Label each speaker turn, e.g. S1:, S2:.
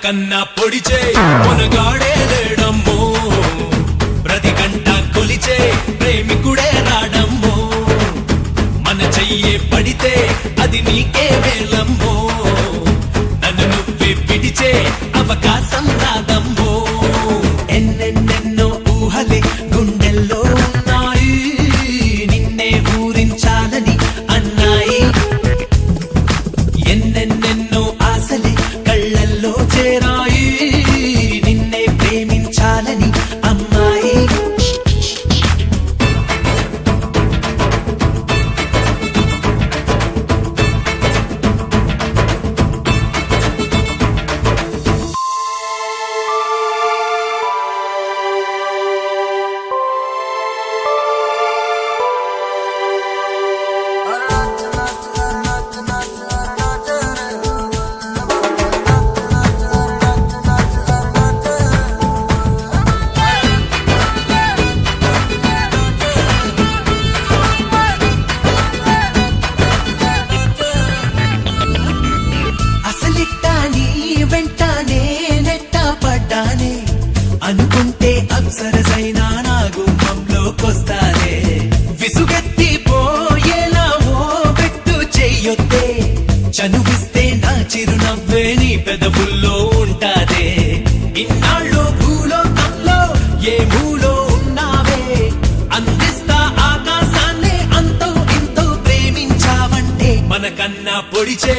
S1: మనకన్నా పొడిచే మునగాడే లేడమ్మో, ప్రతి గంట కొలిచే ప్రేమికుడే రాడమ్మో, మన చెయ్యే పడితే అది నీకే వేలమ్మో, నన్ను నువ్వే పిడిచే అవకాశం రాదమ్మో. ఎన్నెన్నెన్నో ఊహలే గుండెల్లో ఉన్నాయి, నిన్నే ఊరించాలని అన్నాయి. ఎన్నెన్నెన్నో ఆశలే కళ్ళల్లో చేరాయి, నిన్నే ప్రేమించాలని అమ్మాయి. అనుకుంటే అప్సరసైనా నా గుమ్మంలోకొస్తానే, విసుగెత్తి పోయేలా ఓ పెట్టు చెయ్యొద్దే, చనువిస్తే నా చిరునవ్వే నీ పెదవుల్లో ఉంటాదే. ఇన్నాళ్ళు భూలోకంలో ఏ మూలో ఉన్నావే, అందిస్తా ఆకాశాన్ని అంతో ఇంతో ప్రేమించావంటే మనకన్నా పొడిచే